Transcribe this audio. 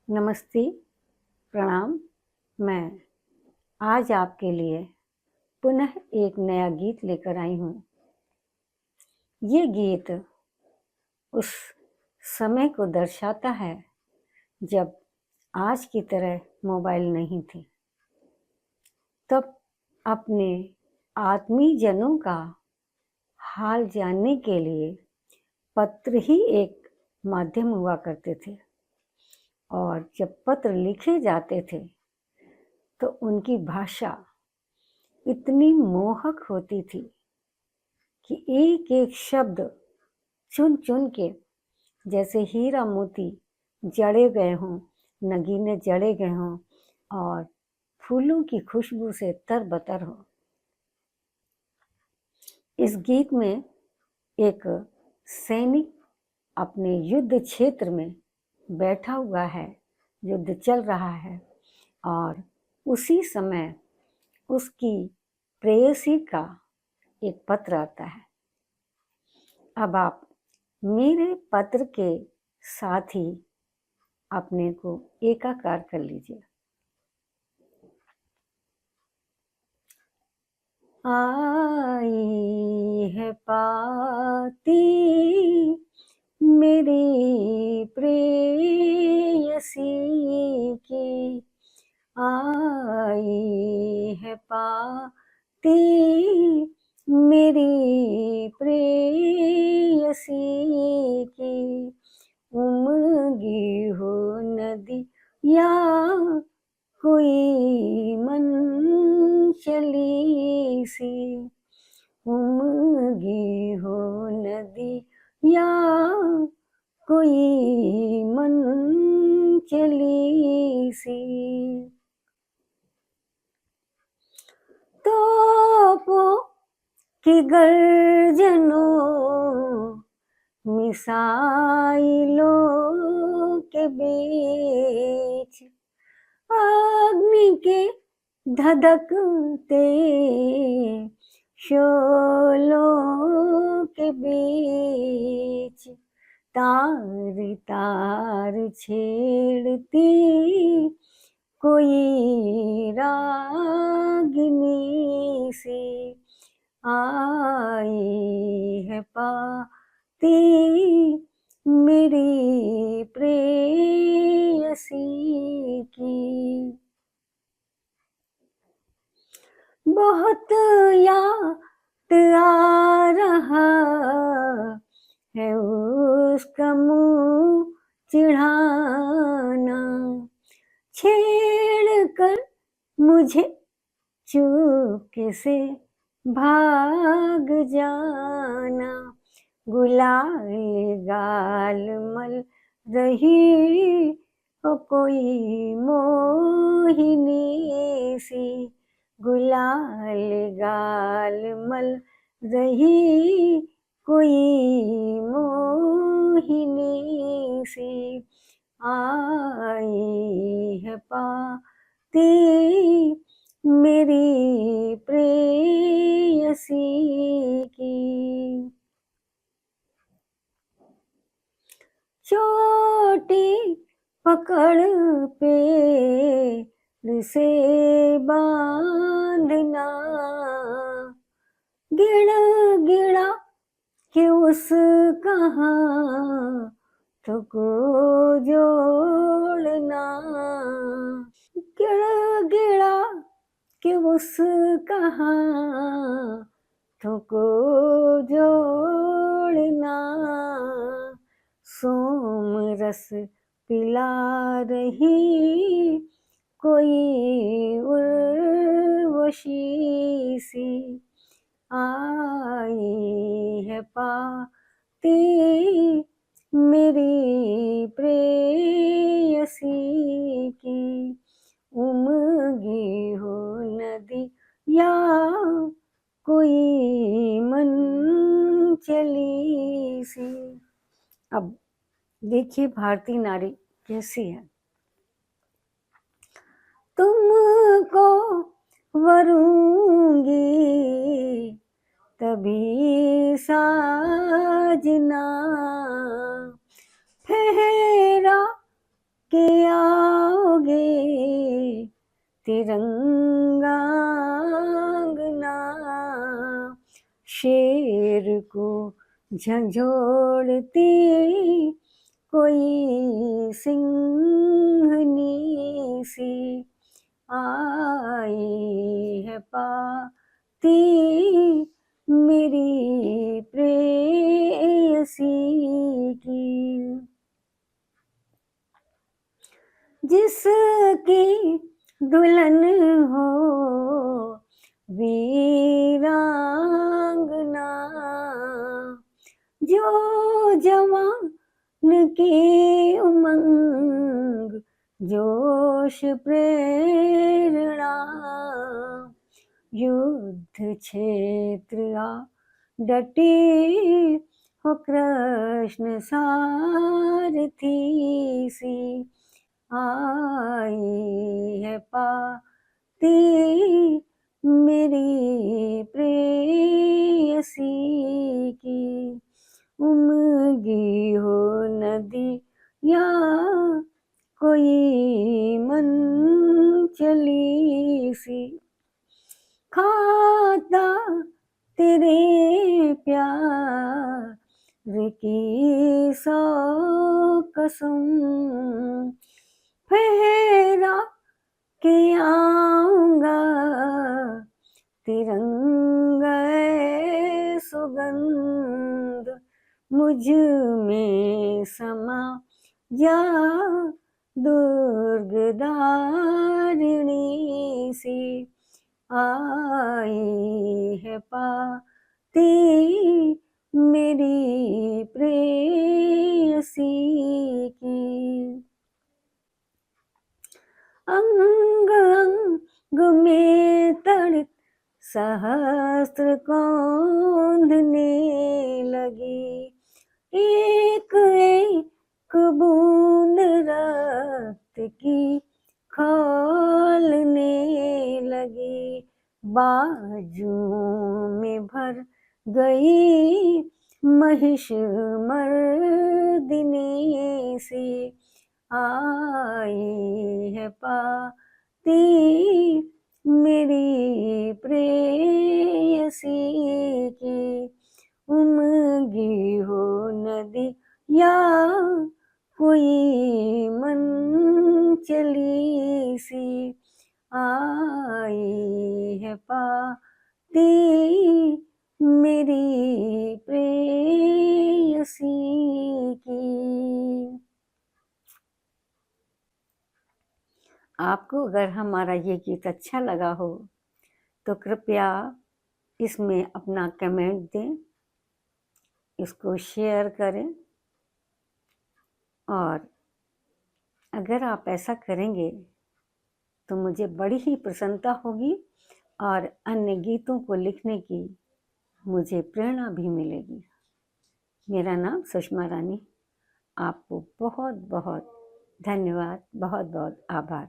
नमस्ते, प्रणाम। मैं आज आपके लिए पुनः एक नया गीत लेकर आई हूँ। ये गीत उस समय को दर्शाता है जब आज की तरह मोबाइल नहीं थे। तब अपने आत्मीयजनों का हाल जानने के लिए पत्र ही एक माध्यम हुआ करते थे, और जब पत्र लिखे जाते थे तो उनकी भाषा इतनी मोहक होती थी कि एक एक शब्द चुन चुन के जैसे हीरा मोती जड़े गए हों, नगीने जड़े गए हों और फूलों की खुशबू से तरबतर हो। इस गीत में एक सैनिक अपने युद्ध क्षेत्र में बैठा हुआ है, युद्ध चल रहा है, और उसी समय उसकी प्रेयसी का एक पत्र आता है। अब आप मेरे पत्र के साथ ही अपने को एकाकार कर लीजिए। आई है पाती मेरी प्रेयसी की, आई है पाती मेरी प्रेयसी की, उमगी हो नदी या कोई मन चली सी, उमगी हो नदी या कोई मन चली सी। तोपों की गर्जनों, मिसाइलों के बीच, अग्नि के धधकते शोलों के बीच, तार तार छेड़ती कोई रागिनी सी, आई है पाती मेरी प्रेयसी की। बहुत याद आ रहा है उसका मुँह चिढ़ाना, छेड़ कर मुझे चुपके से भाग जाना, गुलाल गाल मल रही हो कोई मोहिनी सी, गुलाल गाल मल रही कोई मोहिनी सी, आई है पाती मेरी प्रेयसी की। चोटी पकड़ पेड़ से बांधना, गिड़ गिड़ा के उसका हाथों को जोड़ना, गिड़ गिड़ा के उसका हाथों को जोड़ना, सोम रस पिला रही कोई उर्वशी सी, आई है पाती मेरी प्रेयसी की, उमगी हो नदी या कोई मन चली सी। अब देखिए भारतीय नारी कैसी है। तुमको वरूंगी तभी साजना, ठहरा के तिरंगांगना शेर को झंझोड़ती कोई सिंहनी सी आई है पाती मेरी प्रेयसी की, जिसकी दुल्हन हो वीरांगना, जो जवान की उमंग जोश प्रेरणा, युद्ध क्षेत्र आ डटी हो कृष्ण सारथी सी आई है पाती मेरी प्रेयसी की, उमगी हो नदी या कोई मन चली सी, खाता तेरे प्यार की सौ कसम, फेरा के आऊंगा तिरंगा सुगंध मुझ में समा जा दुर्गदारिणी सी आई है पाती मेरी प्रेयसी की, अंग अंग में तड़ित सहस्त्र कौंधने लगी, एक एक बूंद रक्त की खौलने लगी, बाजुओं में भर गई महिष मर्दिनी सी आई है पाती मेरी प्रेयसी की, उमगी हो नदी या कोई मन चली सी आई है पाती मेरी प्रेयसी की। आपको अगर हमारा ये गीत अच्छा लगा हो तो कृपया इसमें अपना कमेंट दें, इसको शेयर करें, और अगर आप ऐसा करेंगे तो मुझे बड़ी ही प्रसन्नता होगी और अन्य गीतों को लिखने की मुझे प्रेरणा भी मिलेगी। मेरा नाम सुषमा रानी। आपको बहुत बहुत धन्यवाद, बहुत बहुत आभार।